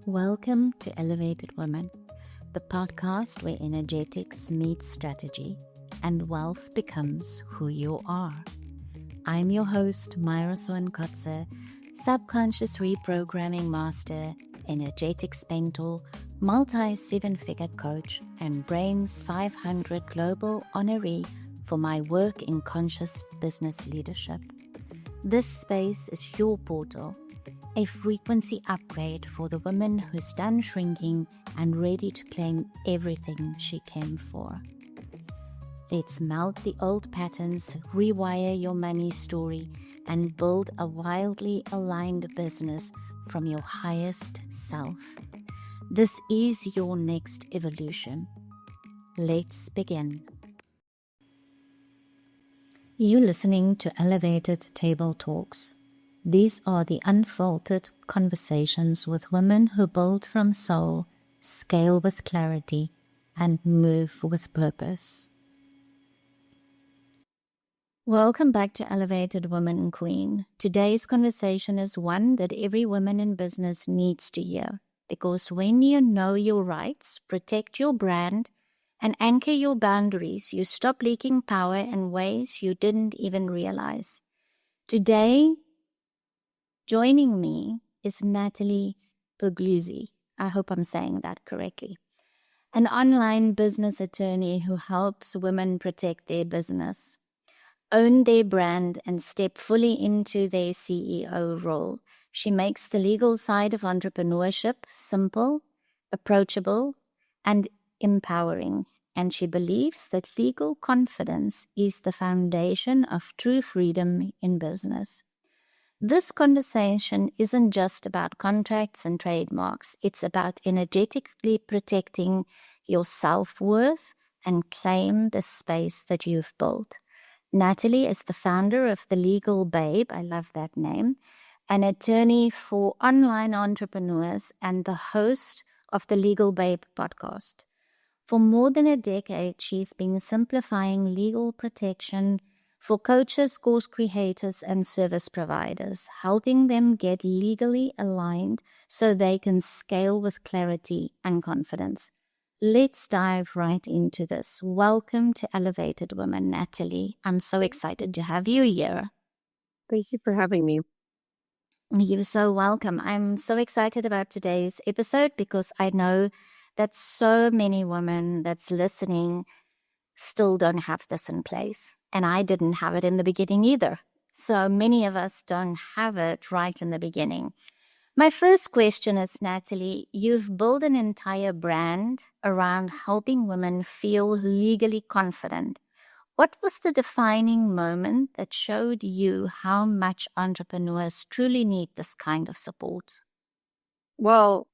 Welcome to Elevated Women, the podcast where energetics meets strategy and wealth becomes who you are. I'm your host, Myra Swan Kotze, subconscious reprogramming master, energetics mentor, multi-seven-figure coach, and Brain's 500 global honoree for my work in conscious business leadership. This space is your portal, a frequency upgrade for the woman who's done shrinking and ready to claim everything she came for. Let's melt the old patterns, rewire your money story, and build a wildly aligned business from your highest self. This is your next evolution. Let's begin. You're listening to Elevated Table Talks. These are the unfiltered conversations with women who build from soul, scale with clarity, and move with purpose. Welcome back to Elevated Woman and Queen. Today's conversation is one that every woman in business needs to hear, because when you know your rights, protect your brand, and anchor your boundaries, you stop leaking power in ways you didn't even realize. Today, joining me is Natalie Puglisi. I hope I'm saying that correctly. An online business attorney who helps women protect their business, own their brand, and step fully into their CEO role. She makes the legal side of entrepreneurship simple, approachable, and empowering. And she believes that legal confidence is the foundation of true freedom in business. This conversation isn't just about contracts and trademarks. It's about energetically protecting your self-worth and claim the space that you've built. Natalie is the founder of The Legal Babe, I love that name, an attorney for online entrepreneurs and the host of the Legal Babe podcast. For more than a decade, she's been simplifying legal protection for coaches, course creators, and service providers, helping them get legally aligned so they can scale with clarity and confidence. Let's dive right into this. Welcome to Elevated Women, Natalie. I'm so excited to have you here. Thank you for having me. You're so welcome. I'm so excited about today's episode because I know that so many women that's listening still don't have this in place. And I didn't have it in the beginning either. So many of us don't have it right in the beginning. My first question is, Natalie, you've built an entire brand around helping women feel legally confident. What was the defining moment that showed you how much entrepreneurs truly need this kind of support? Well,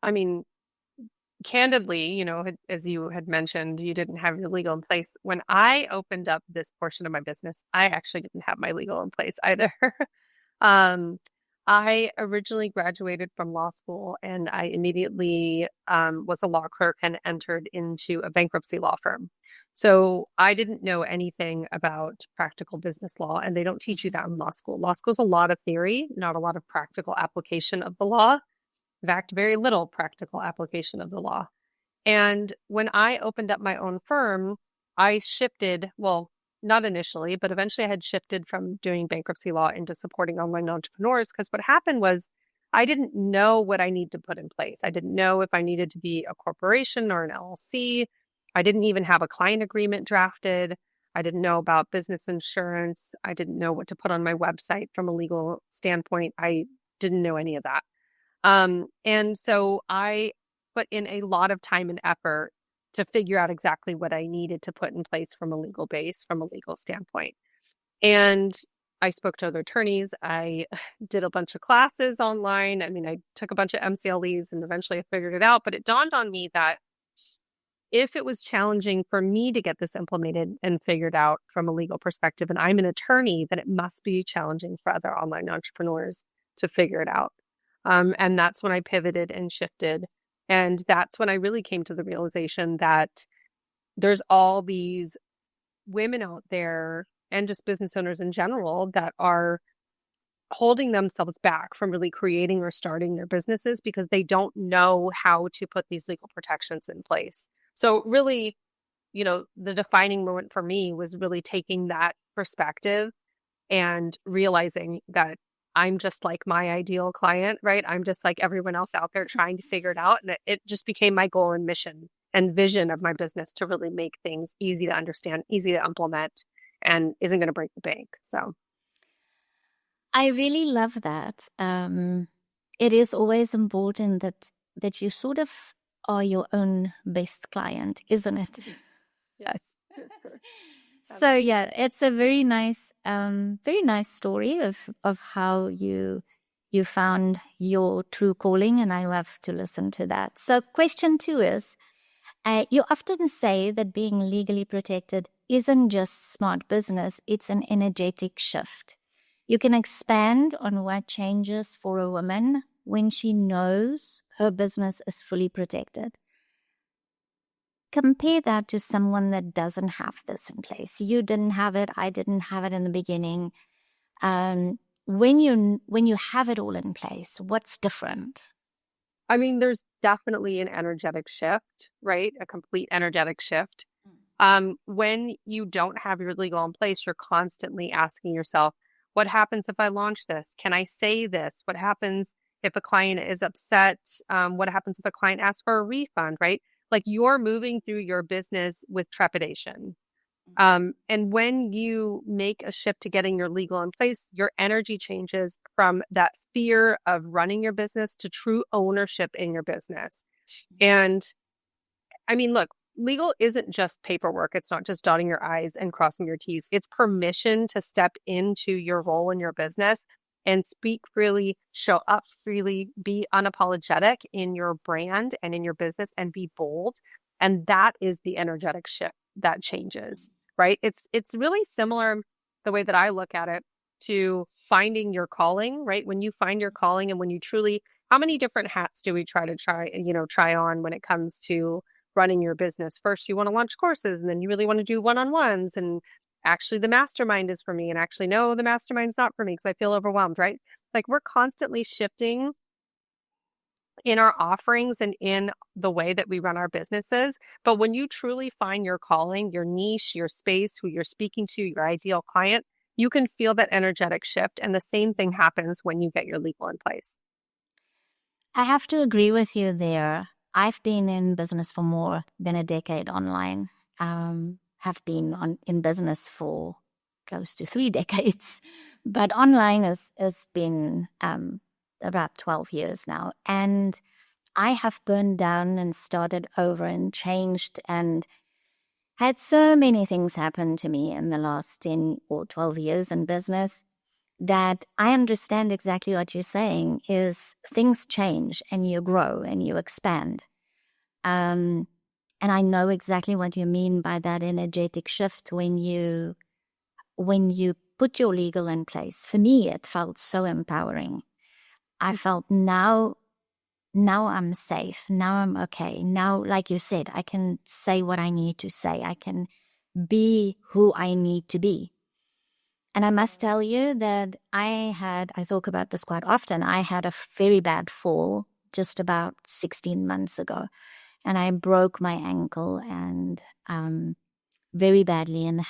candidly, as you had mentioned, you didn't have your legal in place. When I opened up this portion of my business, I actually didn't have my legal in place either. I originally graduated from law school and I immediately was a law clerk and entered into a bankruptcy law firm. So I didn't know anything about practical business law, and they don't teach you that in law school. Law school is a lot of theory, not a lot of practical application of the law. In fact, very little practical application of the law. And when I opened up my own firm, I shifted, well, not initially, but eventually I had shifted from doing bankruptcy law into supporting online entrepreneurs, because what happened was I didn't know what I needed to put in place. I didn't know if I needed to be a corporation or an LLC. I didn't even have a client agreement drafted. I didn't know about business insurance. I didn't know what to put on my website from a legal standpoint. I didn't know any of that. And so I put in a lot of time and effort to figure out exactly what I needed to put in place from a legal base, from a legal standpoint. And I spoke to other attorneys. I did a bunch of classes online. I took a bunch of MCLEs and eventually I figured it out. But it dawned on me that if it was challenging for me to get this implemented and figured out from a legal perspective, and I'm an attorney, then it must be challenging for other online entrepreneurs to figure it out. And that's when I pivoted and shifted. And that's when I really came to the realization that there's all these women out there and just business owners in general that are holding themselves back from really creating or starting their businesses because they don't know how to put these legal protections in place. So really, the defining moment for me was really taking that perspective and realizing that I'm just like my ideal client, right? I'm just like everyone else out there trying to figure it out. And it just became my goal and mission and vision of my business to really make things easy to understand, easy to implement, and isn't going to break the bank. So I really love that. It is always important that you sort of are your own best client, isn't it? yes. So yeah, it's a very nice story of how you found your true calling, and I love to listen to that. So question 2 is, you often say that being legally protected isn't just smart business, it's an energetic shift. You can expand on what changes for a woman when she knows her business is fully protected. Compare that to someone that doesn't have this in place. You didn't have it. I didn't have it in the beginning. When you have it all in place, what's different? I mean, there's definitely an energetic shift, right? A complete energetic shift. When you don't have your legal in place, you're constantly asking yourself, what happens if I launch this? Can I say this? What happens if a client is upset? What happens if a client asks for a refund, right? Like you're moving through your business with trepidation. And when you make a shift to getting your legal in place, your energy changes from that fear of running your business to true ownership in your business. And I mean, look, legal isn't just paperwork. It's not just dotting your I's and crossing your T's. It's permission to step into your role in your business and speak freely, show up freely, be unapologetic in your brand and in your business and be bold. And that is the energetic shift that changes, right? It's really similar the way that I look at it to finding your calling, right? When you find your calling and when you truly, how many different hats do we try on when it comes to running your business? First, you want to launch courses, and then you really want to do one-on-ones. And actually, the mastermind is for me. And actually, no, the mastermind's not for me because I feel overwhelmed, right? Like we're constantly shifting in our offerings and in the way that we run our businesses. But when you truly find your calling, your niche, your space, who you're speaking to, your ideal client, you can feel that energetic shift. And the same thing happens when you get your legal in place. I have to agree with you there. I've been in business for more than a decade online. Have been in business for close to 3 decades, but online has been about 12 years now. And I have burned down and started over and changed and had so many things happen to me in the last 10 or 12 years in business that I understand exactly what you're saying is things change and you grow and you expand. And I know exactly what you mean by that energetic shift when you put your legal in place. For me, it felt so empowering. I felt now I'm safe. Now I'm okay. Now, like you said, I can say what I need to say. I can be who I need to be. And I must tell you that I talk about this quite often. I had a very bad fall just about 16 months ago, and I broke my ankle and very badly, and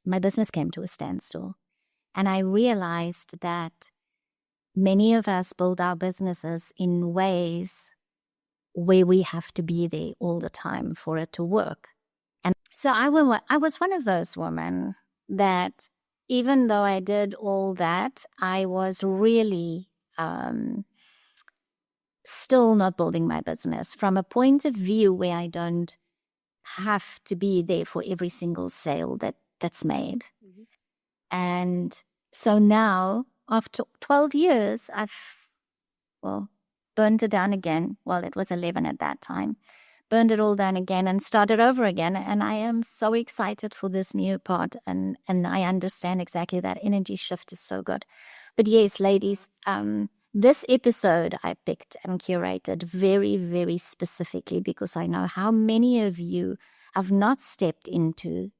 my business came to a standstill. And I realized that many of us build our businesses in ways where we have to be there all the time for it to work. And so I was one of those women that even though I did all that, I was really still not building my business from a point of view where I don't have to be there for every single sale that's made. Mm-hmm. And so now, after 12 years, I've, burned it down again. Well, it was 11 at that time. Burned it all down again and started over again. And I am so excited for this new part. And I understand exactly that energy shift is so good. But yes, ladies, this episode I picked and curated very, very specifically because I know how many of you have not stepped into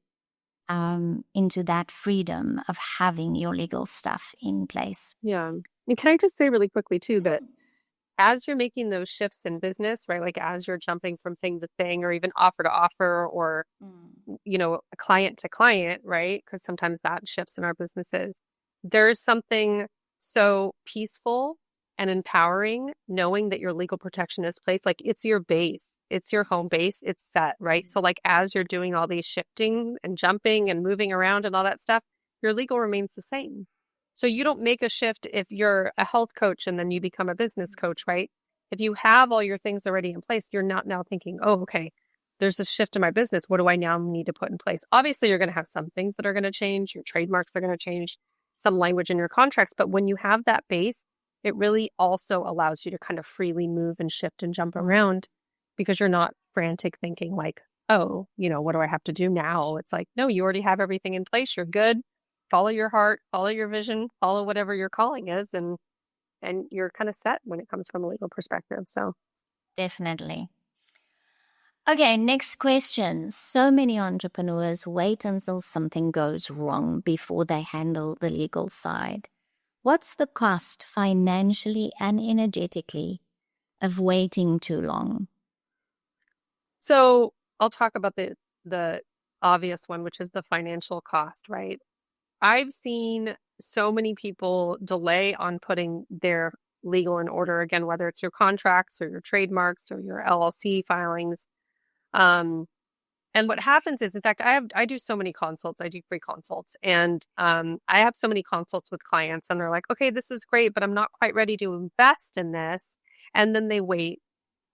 into that freedom of having your legal stuff in place. Yeah. And can I just say really quickly too that as you're making those shifts in business, right? Like as you're jumping from thing to thing or even offer to offer or, client to client, right? Because sometimes that shifts in our businesses. There's something so peaceful and empowering knowing that your legal protection is placed. Like it's your base, it's your home base, it's set, right? So like as you're doing all these shifting and jumping and moving around and all that stuff, your legal remains the same. So you don't make a shift if you're a health coach and then you become a business coach, right? If you have all your things already in place, you're not now thinking, oh, okay, there's a shift in my business. What do I now need to put in place? Obviously, you're going to have some things that are going to change. Your trademarks are going to change, some language in your contracts. But when you have that base, it really also allows you to kind of freely move and shift and jump around because you're not frantic thinking like, oh, what do I have to do now? It's like, no, you already have everything in place. You're good. Follow your heart, follow your vision, follow whatever your calling is, and you're kind of set when it comes from a legal perspective. So Definitely. Okay, next question. So many entrepreneurs wait until something goes wrong before they handle the legal side. What's the cost financially and energetically of waiting too long? So I'll talk about the obvious one, which is the financial cost, right? I've seen so many people delay on putting their legal in order again, whether it's your contracts or your trademarks or your LLC filings. And what happens is, in fact, I do so many consults. I do free consults, and I have so many consults with clients, and they're like, "Okay, this is great, but I'm not quite ready to invest in this." And then they wait,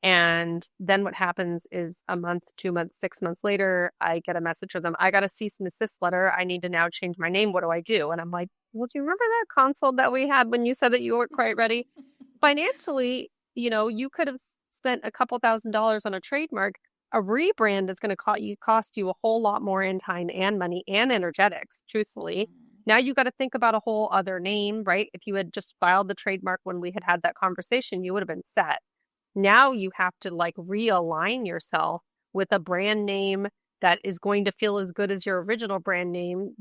and then what happens is a month, 2 months, 6 months later, I get a message from them. I got a cease and desist letter. I need to now change my name. What do I do? And I'm like, well, do you remember that consult that we had when you said that you weren't quite ready? Financially, you could have spent a couple $1,000s on a trademark. A rebrand is going to cost you a whole lot more in time and money and energetics, truthfully. Now you got to think about a whole other name, right? If you had just filed the trademark when we had that conversation, you would have been set. Now you have to like realign yourself with a brand name that is going to feel as good as your original brand name.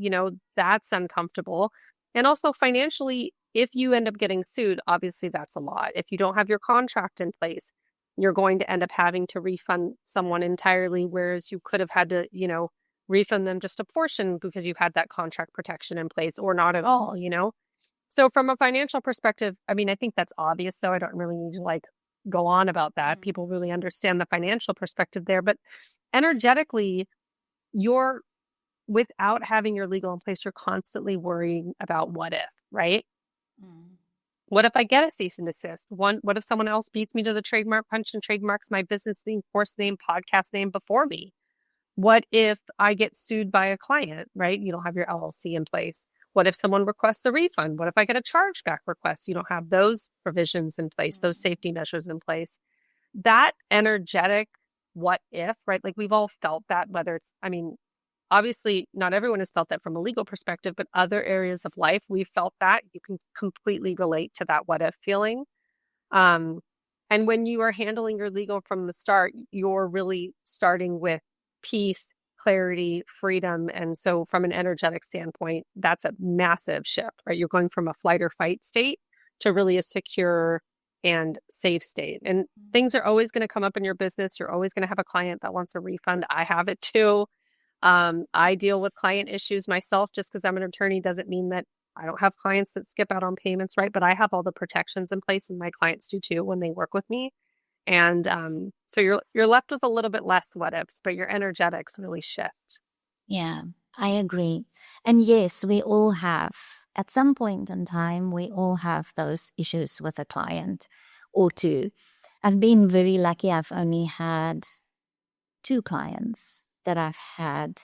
That's uncomfortable. And also financially, if you end up getting sued, obviously that's a lot. If you don't have your contract in place, you're going to end up having to refund someone entirely, whereas you could have had to, refund them just a portion because you've had that contract protection in place or not at all, So from a financial perspective, I mean, I think that's obvious, though. I don't really need to like go on about that. People really understand the financial perspective there. But energetically, you're without having your legal in place, you're constantly worrying about what if, right? What if I get a cease and desist? What if someone else beats me to the trademark punch and trademarks my business name, course name, podcast name before me? What if I get sued by a client, right? You don't have your LLC in place. What if someone requests a refund? What if I get a chargeback request? You don't have those provisions in place, those safety measures in place. That energetic what if, right? Like we've all felt that, whether it's, I mean, obviously not everyone has felt that from a legal perspective, but other areas of life, we've felt that. You can completely relate to that what if feeling. And when you are handling your legal from the start, you're really starting with peace, clarity, freedom. And so from an energetic standpoint, that's a massive shift, right? You're going from a flight or fight state to really a secure and safe state. And things are always going to come up in your business. You're always going to have a client that wants a refund. I have it too. I deal with client issues myself. Just because I'm an attorney doesn't mean that I don't have clients that skip out on payments, right? But I have all the protections in place, and my clients do too when they work with me. And so you're left with a little bit less what ifs, but your energetics really shift. Yeah, I agree. And yes, we all have, at some point in time, we all have those issues with a client or two. I've been very lucky. I've only had 2 clients that I've had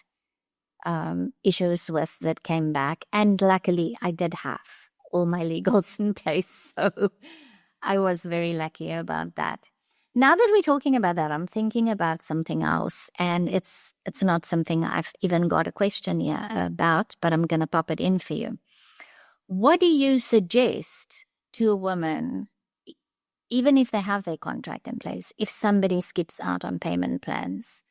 issues with that came back. And luckily, I did have all my legals in place. So I was very lucky about that. Now that we're talking about that, I'm thinking about something else. And it's not something I've even got a question here about, but I'm going to pop it in for you. What do you suggest to a woman, even if they have their contract in place, if somebody skips out on payment plans?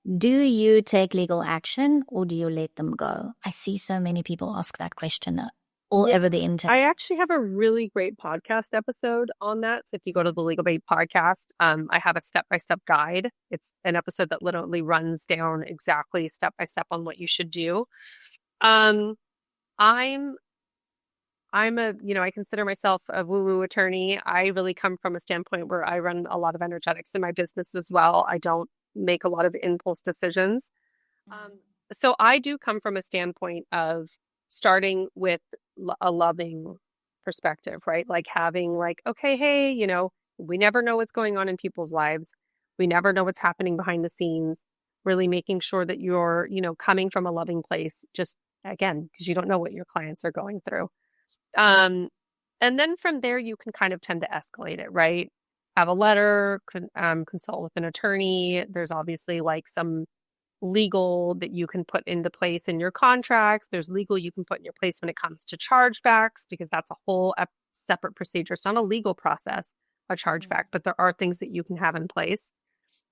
Do you take legal action or do you let them go? I see so many people ask that question all Yeah, over the internet. I actually have a really great podcast episode on that. So if you go to the Legal Babe podcast, I have a step-by-step guide. It's an episode that literally runs down exactly step by step on what you should do. Um, I'm I consider myself a woo-woo attorney. I really come from a standpoint where I run a lot of energetics in my business as well. I don't make a lot of impulse decisions. Um, so I do come from a standpoint of starting with a loving perspective, right? Like having like, okay, hey, we never know what's going on in people's lives. We never know what's happening behind the scenes. Really making sure that you're, coming from a loving place, just again, because you don't know what your clients are going through. Um, and then from there, you can kind of tend to escalate it, right? Have a letter, consult with an attorney. There's obviously like some legal that you can put into place in your contracts. There's legal you can put in your place when it comes to chargebacks, because that's a whole separate procedure. It's not a legal process, a chargeback, but there are things that you can have in place.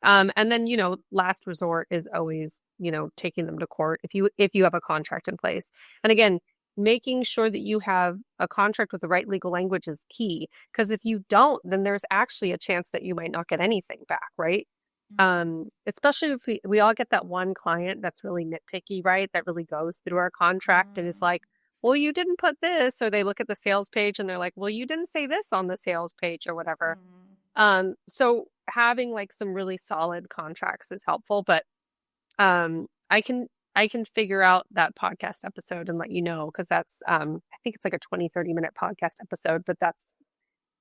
And then, last resort is always, taking them to court if you have a contract in place. And again, making sure that you have a contract with the right legal language is key. Because if you don't, then there's actually a chance that you might not get anything back, right? Especially if we all get that one client that's really nitpicky, right? That really goes through our contract and is like, well, you didn't put this, or they look at the sales page and they're like, well, you didn't say this on the sales page or whatever. So having like some really solid contracts is helpful, but I can figure out that podcast episode and let you know, because that's I think it's like a 20-30 minute podcast episode, but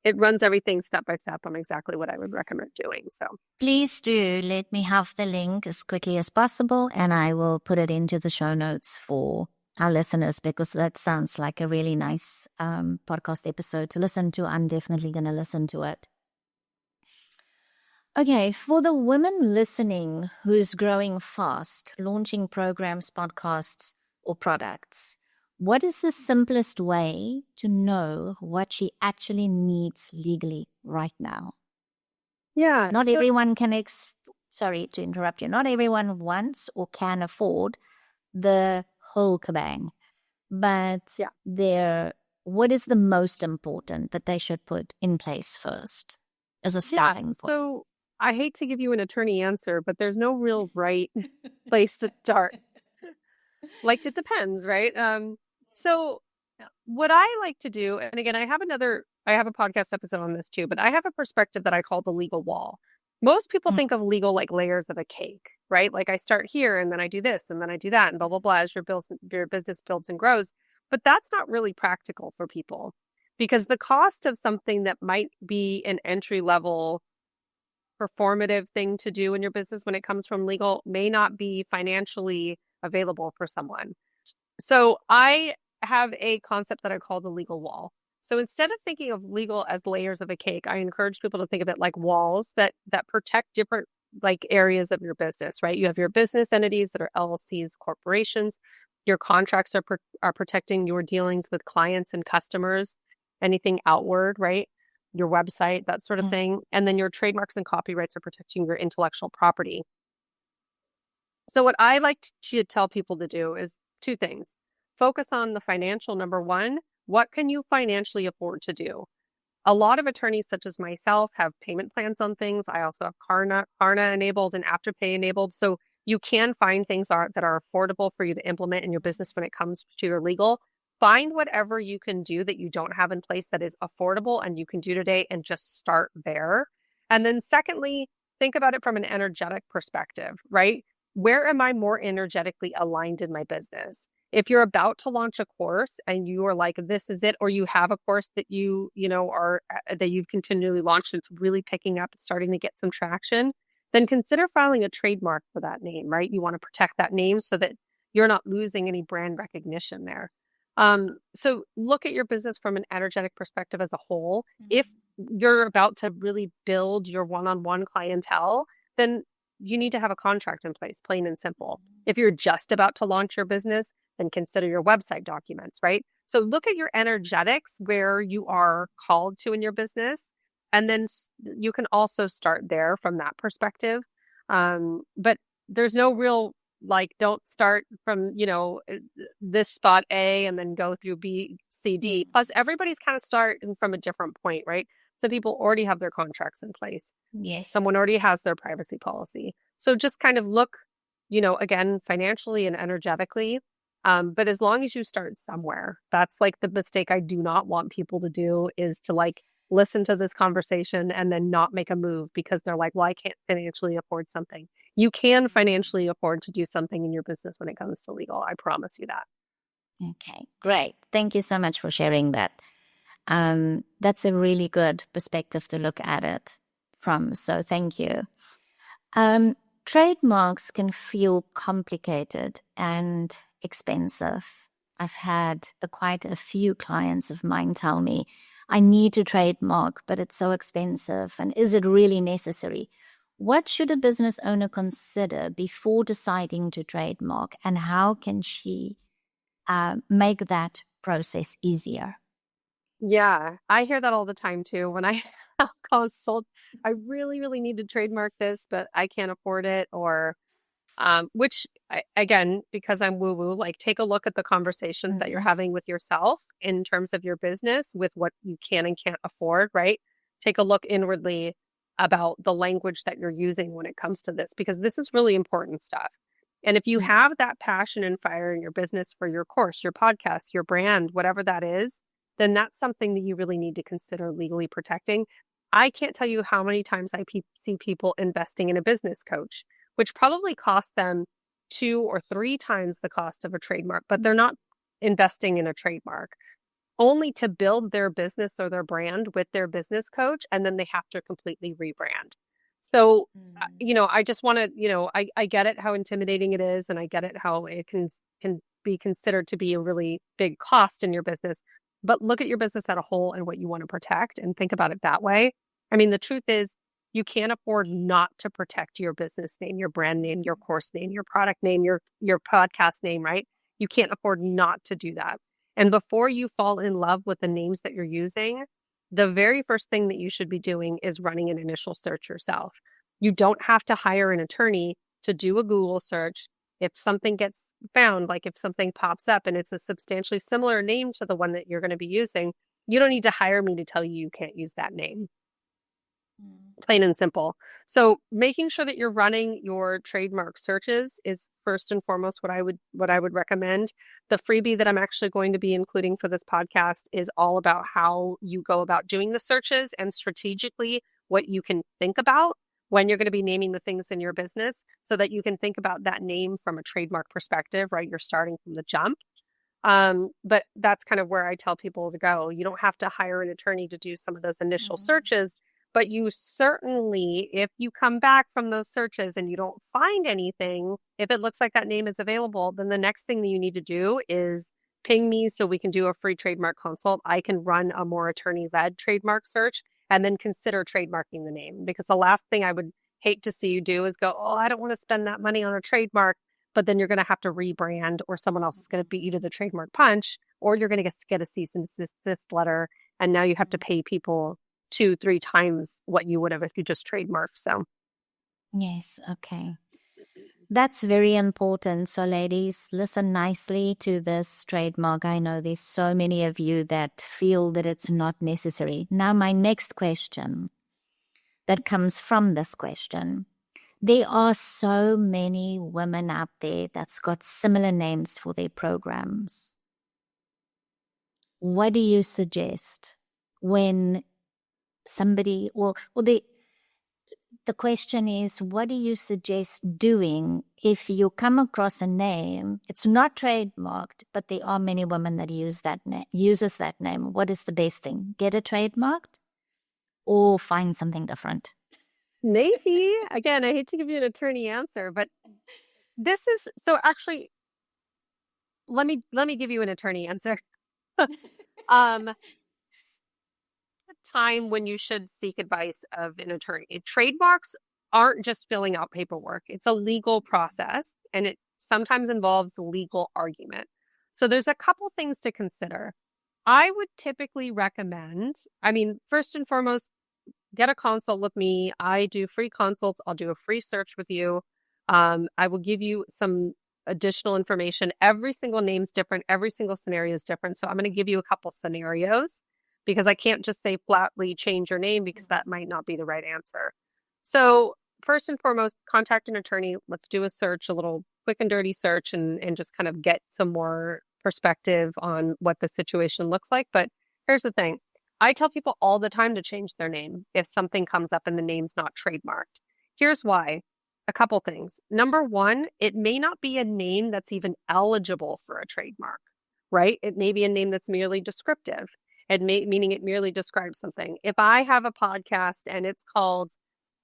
it runs everything step by step on exactly what I would recommend doing. So Please do let me have the link as quickly as possible, and I will put it into the show notes for our listeners, because that sounds like a really nice podcast episode to listen to. I'm definitely going to listen to it. Okay, for the women listening who's growing fast, launching programs, podcasts, or products, what is the simplest way to know what she actually needs legally right now? yeah, Not everyone can, sorry to interrupt you, not everyone wants or can afford the whole kabang, but what is the most important that they should put in place first as a starting point? So I hate to give you an attorney answer, but there's no real right place to start. Like, it depends, right? So what I like to do, and again, I have a podcast episode on this too, but I have a perspective that I call the legal wall. Most people think of legal like layers of a cake, right? Like I start here and then I do this and then I do that and blah, blah, blah, as your business builds and grows. But that's not really practical for people, because the cost of something that might be an entry level performative thing to do in your business when it comes from legal may not be financially available for someone. So I have a concept that I call the legal wall. So instead of thinking of legal as layers of a cake, I encourage people to think of it like walls that protect different like areas of your business, right? You have your business entities that are LLCs, corporations. Your contracts are protecting your dealings with clients and customers, anything outward, right? Your website, that sort of thing. And then your trademarks and copyrights are protecting your intellectual property. So what I like to tell people to do is two things. Focus on the financial. Number one, what can you financially afford to do? A lot of attorneys, such as myself, have payment plans on things. I also have Klarna enabled and Afterpay enabled. So you can find things that are affordable for you to implement in your business when it comes to your legal. Find whatever you can do that you don't have in place that is affordable and you can do today, and just start there. And then secondly, think about it from an energetic perspective, right? Where am I more energetically aligned in my business? If you're about to launch a course and you are like, this is it, or you have a course that that you've continually launched, and it's really picking up, starting to get some traction, then consider filing a trademark for that name, right? You want to protect that name so that you're not losing any brand recognition there. So look at your business from an energetic perspective as a whole. If you're about to really build your one-on-one clientele, then you need to have a contract in place, plain and simple. If you're just about to launch your business, then consider your website documents, right? So look at your energetics, where you are called to in your business, and then you can also start there from that perspective. But there's no real, like, don't start from, this spot A and then go through B, C, D. Plus, everybody's kind of starting from a different point, right? Some people already have their contracts in place. Yes. Someone already has their privacy policy. So just kind of look, again, financially and energetically. But as long as you start somewhere, that's like the mistake I do not want people to do, is to like listen to this conversation and then not make a move because they're like, well, I can't financially afford something. You can financially afford to do something in your business when it comes to legal. I promise you that. Okay, great. Thank you so much for sharing that. That's a really good perspective to look at it from. So thank you. Trademarks can feel complicated and expensive. I've had quite a few clients of mine tell me, I need to trademark, but it's so expensive. And is it really necessary? What should a business owner consider before deciding to trademark, and how can she make that process easier? Yeah, I hear that all the time too. When I consult, I really, really need to trademark this, but I can't afford it. Or, which again, because I'm woo woo, like take a look at the conversations that you're having with yourself in terms of your business with what you can and can't afford, right? Take a look inwardly about the language that you're using when it comes to this, because this is really important stuff. And if you have that passion and fire in your business for your course, your podcast, your brand, whatever that is, then that's something that you really need to consider legally protecting. I can't tell you how many times I see people investing in a business coach, which probably cost them 2 or 3 times the cost of a trademark, but they're not investing in a trademark, only to build their business or their brand with their business coach, and then they have to completely rebrand. So, I just want to, I get it how intimidating it is, and I get it how it can be considered to be a really big cost in your business. But look at your business as a whole and what you want to protect, and think about it that way. I mean, the truth is, you can't afford not to protect your business name, your brand name, your course name, your product name, your podcast name, right? You can't afford not to do that. And before you fall in love with the names that you're using, the very first thing that you should be doing is running an initial search yourself. You don't have to hire an attorney to do a Google search. If something gets found, like if something pops up and it's a substantially similar name to the one that you're going to be using, you don't need to hire me to tell you you can't use that name. Plain and simple. So making sure that you're running your trademark searches is first and foremost what I would recommend. The freebie that I'm actually going to be including for this podcast is all about how you go about doing the searches, and strategically what you can think about when you're going to be naming the things in your business, so that you can think about that name from a trademark perspective, right? You're starting from the jump. But that's kind of where I tell people to go. You don't have to hire an attorney to do some of those initial searches. But you certainly, if you come back from those searches and you don't find anything, if it looks like that name is available, then the next thing that you need to do is ping me so we can do a free trademark consult. I can run a more attorney-led trademark search and then consider trademarking the name. Because the last thing I would hate to see you do is go, oh, I don't want to spend that money on a trademark, but then you're going to have to rebrand, or someone else is going to beat you to the trademark punch, or you're going to get a cease and desist letter. And now you have to pay people 2-3 times what you would have if you just trademarked. So Yes, okay. That's very important. So ladies, listen nicely to this trademark. I know there's so many of you that feel that it's not necessary. Now, my next question that comes from this question. There are so many women out there that's got similar names for their programs. What do you suggest when somebody, the question is, what do you suggest doing if you come across a name, it's not trademarked, but there are many women that uses that name? What is the best thing? Get it trademarked or find something different? maybe, again, I hate to give you an attorney answer, but this is, so actually, let me give you an attorney answer. The time when you should seek advice of an attorney. Trademarks aren't just filling out paperwork. It's a legal process, and it sometimes involves legal argument. So there's a couple things to consider. I would typically recommend, first and foremost, get a consult with me. I do free consults. I'll do a free search with you. I will give you some additional information. Every single name's different. Every single scenario is different. So I'm going to give you a couple scenarios because I can't just say flatly change your name because that might not be the right answer. So first and foremost, contact an attorney. Let's do a search, a little quick and dirty search, and just kind of get some more perspective on what the situation looks like. But here's the thing. I tell people all the time to change their name if something comes up and the name's not trademarked. Here's why. A couple things. Number one, it may not be a name that's even eligible for a trademark, right? It may be a name that's merely descriptive, meaning it merely describes something. If I have a podcast and it's called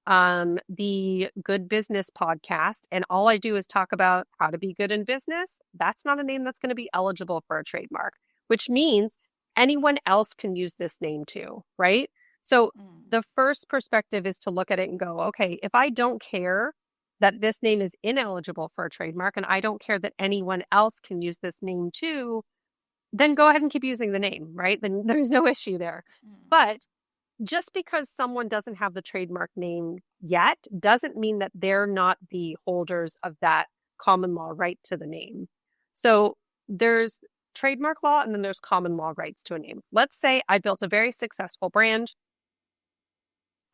the Good Business Podcast, and all I do is talk about how to be good in business, that's not a name that's going to be eligible for a trademark, which means anyone else can use this name too, right? So the first perspective is to look at it and go, okay, if I don't care that this name is ineligible for a trademark and I don't care that anyone else can use this name too, then go ahead and keep using the name, right? Then there's no issue there. But just because someone doesn't have the trademark name yet doesn't mean that they're not the holders of that common law right to the name. So there's trademark law and then there's common law rights to a name. Let's say I built a very successful brand.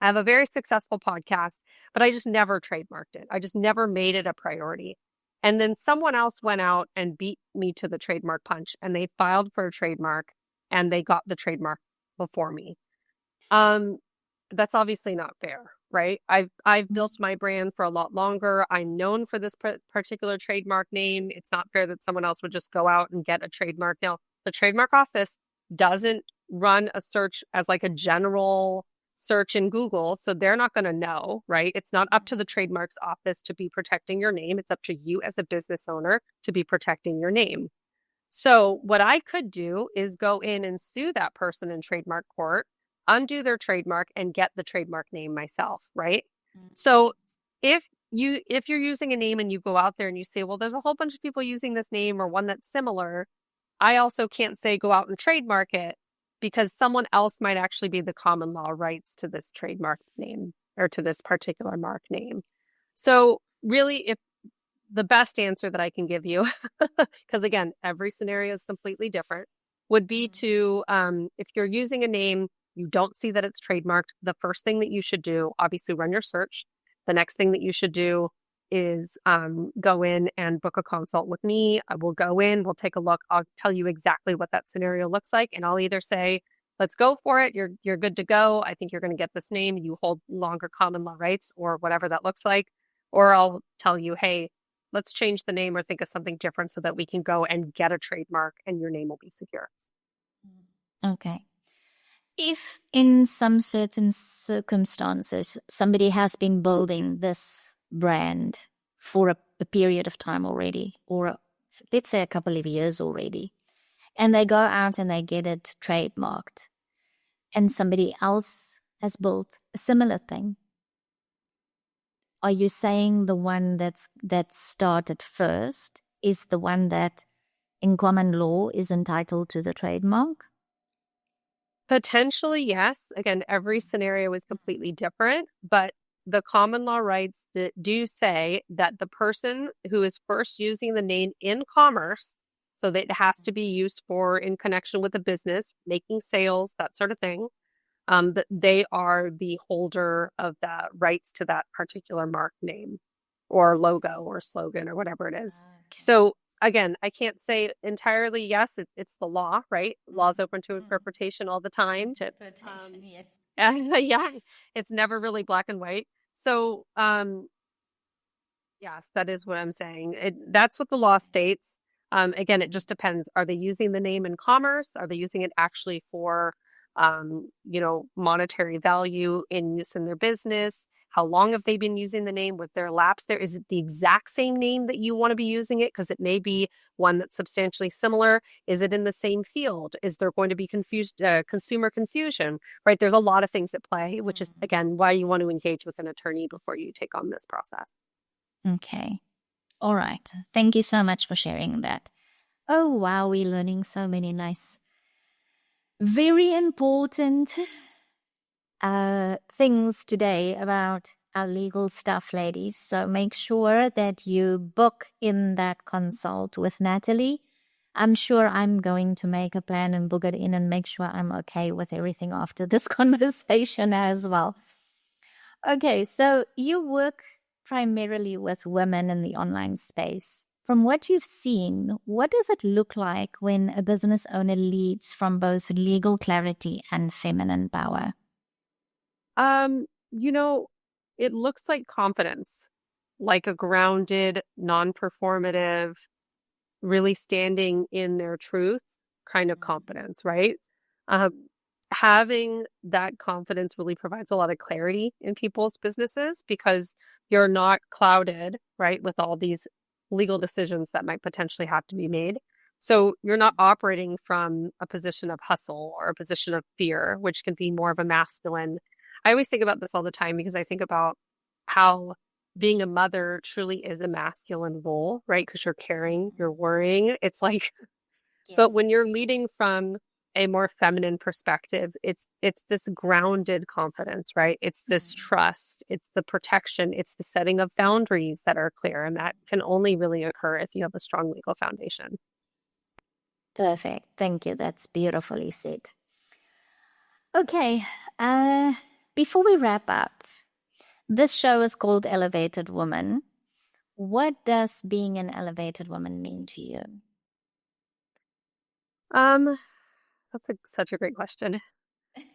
I have a very successful podcast, but I just never trademarked it. I just never made it a priority. And then someone else went out and beat me to the trademark punch and they filed for a trademark and they got the trademark before me. That's obviously not fair, right? I've built my brand for a lot longer. I'm known for this particular trademark name. It's not fair that someone else would just go out and get a trademark. Now, the trademark office doesn't run a search as like a general search in Google, so they're not going to know, right? It's not up to the trademarks office to be protecting your name. It's up to you as a business owner to be protecting your name. So what I could do is go in and sue that person in trademark court, undo their trademark, and get the trademark name myself, right? So if you're using a name and you go out there and you say, well, there's a whole bunch of people using this name or one that's similar, I also can't say go out and trademark it because someone else might actually be the common law rights to this trademark name or to this particular mark name. So really, if the best answer that I can give you, because again, every scenario is completely different, would be to, if you're using a name, you don't see that it's trademarked, the first thing that you should do, obviously run your search. The next thing that you should do is go in and book a consult with me. I will go in, we'll take a look. I'll tell you exactly what that scenario looks like. And I'll either say, let's go for it. You're good to go. I think you're going to get this name. You hold longer common law rights or whatever that looks like. Or I'll tell you, hey, let's change the name or think of something different so that we can go and get a trademark and your name will be secure. Okay. If in some certain circumstances, somebody has been building this brand for a period of time already, or let's say a couple of years already, and they go out and they get it trademarked, and somebody else has built a similar thing, are you saying the one that started first is the one that in common law is entitled to the trademark? Potentially, yes. Again, every scenario is completely different, but the common law rights do say that the person who is first using the name in commerce, so that it has to be used for in connection with a business, making sales, that sort of thing, that they are the holder of the rights to that particular mark name or logo or slogan or whatever it is. Okay. So again, I can't say entirely yes, it's the law, right? Law's open to interpretation all the time. Interpretation, yes. Yeah, it's never really black and white. So yes, that is what I'm saying. That's what the law states. Again, it just depends. Are they using the name in commerce? Are they using it actually for monetary value in use in their business? How long have they been using the name? With their lapse there? Is it the exact same name that you want to be using it? Because it may be one that's substantially similar. Is it in the same field? Is there going to be consumer confusion? Right? There's a lot of things at play, which is, again, why you want to engage with an attorney before you take on this process. Okay. All right. Thank you so much for sharing that. Oh, wow. We're learning so many nice, very important things today about our legal stuff, ladies. So make sure that you book in that consult with Natalie. I'm sure I'm going to make a plan and book it in and make sure I'm okay with everything after this conversation as well. Okay, so you work primarily with women in the online space. From what you've seen, what does it look like when a business owner leads from both legal clarity and feminine power? You know, it looks like confidence, like a grounded, non-performative, really standing in their truth kind of confidence, right? Um, Having that confidence really provides a lot of clarity in people's businesses because you're not clouded, right, with all these legal decisions that might potentially have to be made. So you're not operating from a position of hustle or a position of fear, which can be more of a masculine. I always think about this all the time because I think about how being a mother truly is a masculine role, right? Because you're caring, you're worrying. It's like, but when Yes. you're leading from a more feminine perspective, it's this grounded confidence, right? It's this Mhm. trust, it's the protection, it's the setting of boundaries that are clear, and that can only really occur if you have a strong legal foundation. Perfect. Thank you. That's beautifully said. Okay. Uh, Before we wrap up, this show is called Elevated Woman. What does being an elevated woman mean to you? Um, such a great question.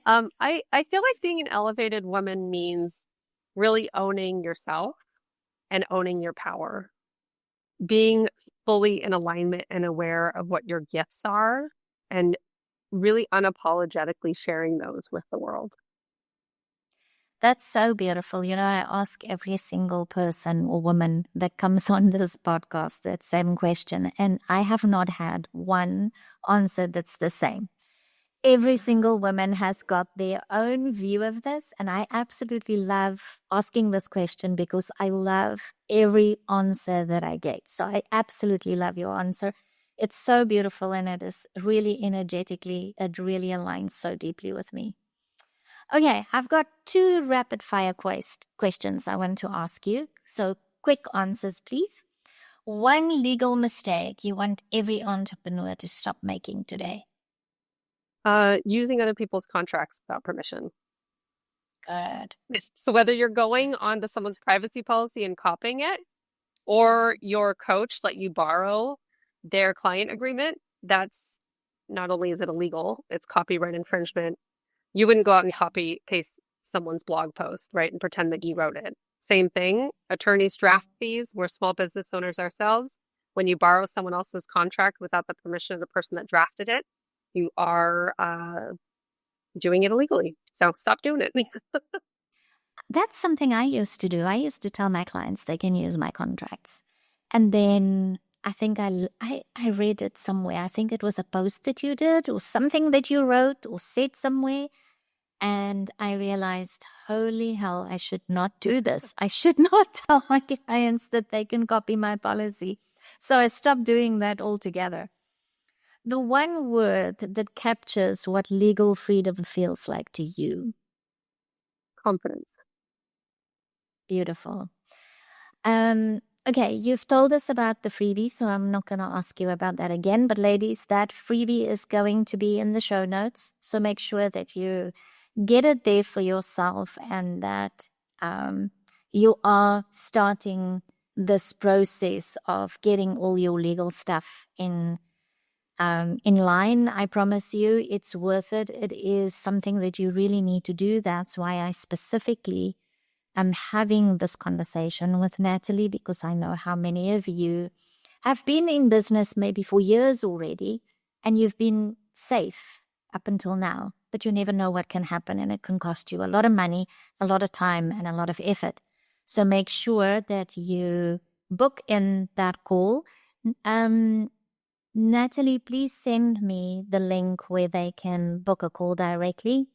I feel like being an elevated woman means really owning yourself and owning your power, being fully in alignment and aware of what your gifts are, and really unapologetically sharing those with the world. That's so beautiful. You know, I ask every single person or woman that comes on this podcast that same question, and I have not had one answer that's the same. Every single woman has got their own view of this, and I absolutely love asking this question because I love every answer that I get. So I absolutely love your answer. It's so beautiful, and it is really energetically, it really aligns so deeply with me. Okay, I've got two rapid fire questions I want to ask you. So, quick answers, please. One legal mistake you want every entrepreneur to stop making today. Using other people's contracts without permission. Good. So whether you're going onto someone's privacy policy and copying it, or your coach let you borrow their client agreement, that's not only is it illegal, it's copyright infringement. You wouldn't go out and copy paste someone's blog post, right, and pretend that you wrote it. Same thing, attorneys draft fees. We're small business owners ourselves. When you borrow someone else's contract without the permission of the person that drafted it, you are doing it illegally. So stop doing it. That's something I used to do. I used to tell my clients they can use my contracts. And then I think I read it somewhere. I think it was a post that you did or something that you wrote or said somewhere. And I realized, holy hell, I should not do this. I should not tell my clients that they can copy my policy. So I stopped doing that altogether. The one word that captures what legal freedom feels like to you. Confidence. Beautiful. Okay, you've told us about the freebie, so I'm not going to ask you about that again. But ladies, that freebie is going to be in the show notes. So make sure that you get it there for yourself and that you are starting this process of getting all your legal stuff in line. I promise you it's worth it. It is something that you really need to do. That's why I specifically am having this conversation with Natalie, because I know how many of you have been in business maybe for years already and you've been safe up until now, but you never know what can happen and it can cost you a lot of money, a lot of time, and a lot of effort. So make sure that you book in that call. Um, Natalie, please send me the link where they can book a call directly.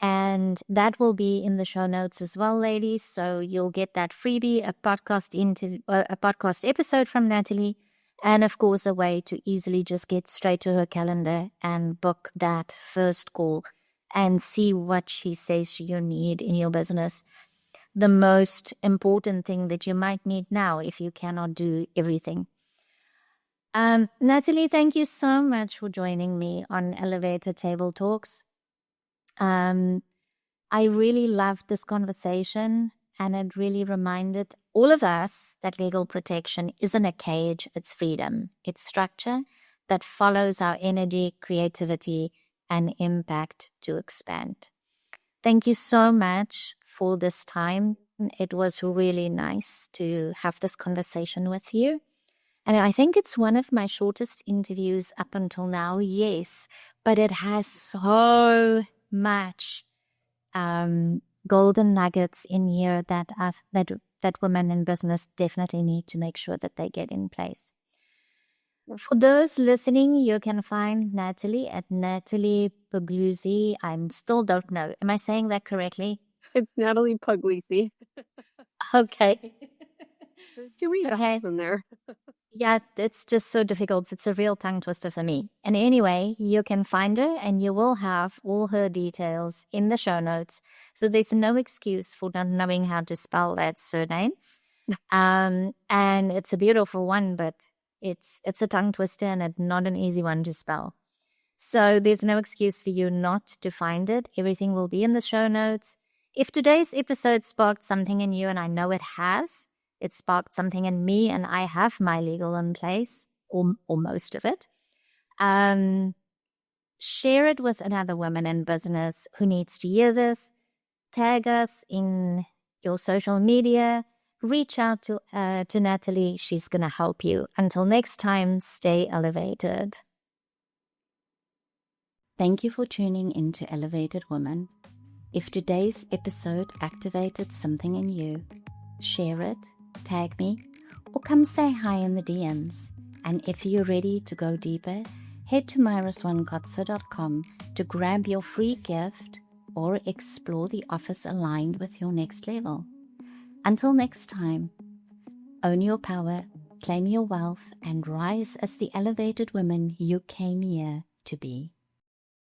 And that will be in the show notes as well, ladies. So you'll get that freebie, a podcast episode from Natalie, and of course, a way to easily just get straight to her calendar and book that first call and see what she says you need in your business. the most important thing that you might need now if you cannot do everything. Natalie, thank you so much for joining me on Elevator Table Talks. I really loved this conversation, and it really reminded all of us that legal protection isn't a cage, it's freedom. It's structure that follows our energy, creativity, and impact to expand. Thank you so much for this time. It was really nice to have this conversation with you. And I think it's one of my shortest interviews up until now, yes, but it has so much golden nuggets in here that women in business definitely need to make sure that they get in place. For those listening, you can find Natalie at Natalie Puglisi. I still don't know. Am I saying that correctly? It's Natalie Puglisi. Okay. Do we Okay. from there? Yeah, it's just so difficult. It's a real tongue twister for me. And anyway, you can find her and you will have all her details in the show notes. So there's no excuse for not knowing how to spell that surname. And it's a beautiful one, but it's a tongue twister and it's not an easy one to spell. So there's no excuse for you not to find it. Everything will be in the show notes. If today's episode sparked something in you, and I know it has, it sparked something in me, and I have my legal in place, or most of it. Share it with another woman in business who needs to hear this. Tag us in your social media. Reach out to Natalie. She's going to help you. Until next time, stay elevated. Thank you for tuning into Elevated Woman. If today's episode activated something in you, share it, tag me, or come say hi in the DMs. And if you're ready to go deeper, head to myraswankotze.com to grab your free gift or explore the offers aligned with your next level. Until next time, own your power, claim your wealth, and rise as the elevated woman you came here to be.